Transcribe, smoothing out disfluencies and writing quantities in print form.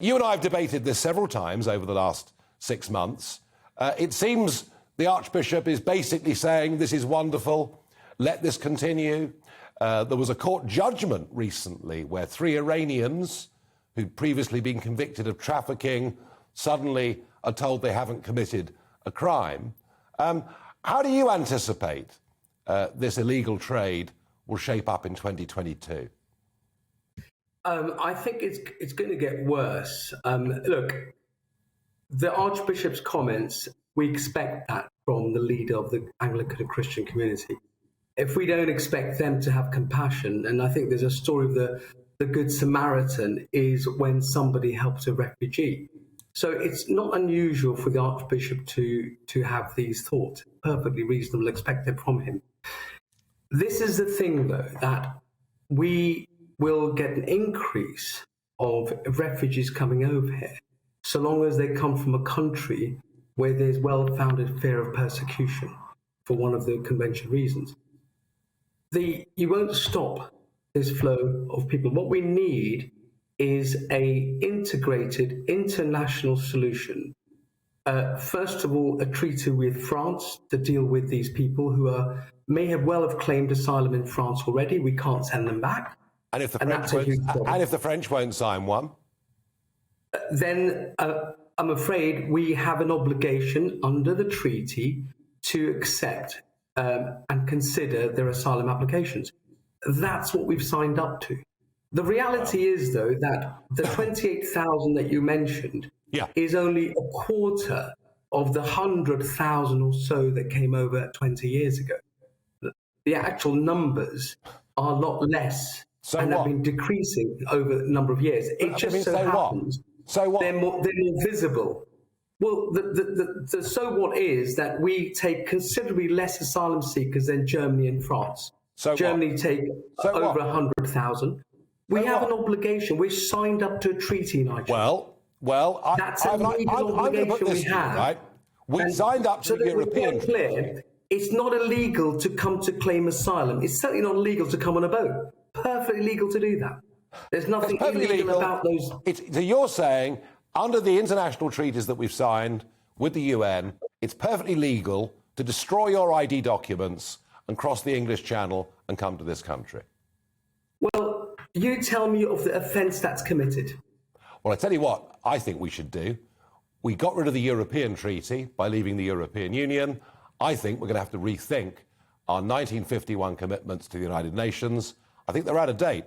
You and I have debated this several times over the last 6 months. It seems the Archbishop is basically saying this is wonderful, let this continue. There was a court judgment recently where 3 Iranians who'd previously been convicted of trafficking suddenly are told they haven't committed a crime. How do you anticipate this illegal trade will shape up in 2022? I think it's going to get worse. Look, the Archbishop's comments, we expect that from the leader of the Anglican and Christian community. If we don't expect them to have compassion, and I think there's a story of the Good Samaritan is when somebody helps a refugee. So it's not unusual for the Archbishop to have these thoughts. Perfectly reasonable, expected from him. This is the thing, though, that we will get an increase of refugees coming over here, so long as they come from a country where there's well-founded fear of persecution for one of the convention reasons. You won't stop this flow of people. What we need is an integrated international solution. First of all, a treaty with France to deal with these people who may have claimed asylum in France already. We can't send them back. And if the French won't sign one? Then I'm afraid we have an obligation under the treaty to accept and consider their asylum applications. That's what we've signed up to. The reality is, though, that the 28,000 that you mentioned is only a quarter of the 100,000 or so that came over 20 years ago. The actual numbers are a lot less and have been decreasing over a number of years. It just so happens they're more visible. Well, the so what is that we take considerably less asylum seekers than Germany and France. Germany take over 100,000. We have an obligation. We're signed up to a treaty, Nigel. That's a legal obligation we have. Right? We signed up to the European Treaty. It's not illegal to come to claim asylum. It's certainly not illegal to come on a boat. Perfectly legal to do that. There's nothing illegal about those. So you're saying, under the international treaties that we've signed with the UN, it's perfectly legal to destroy your ID documents and cross the English Channel and come to this country? Well, you tell me of the offence that's committed. Well, I tell you what I think we should do. We got rid of the European treaty by leaving the European Union. I think we're going to have to rethink our 1951 commitments to the United Nations. I think they're out of date.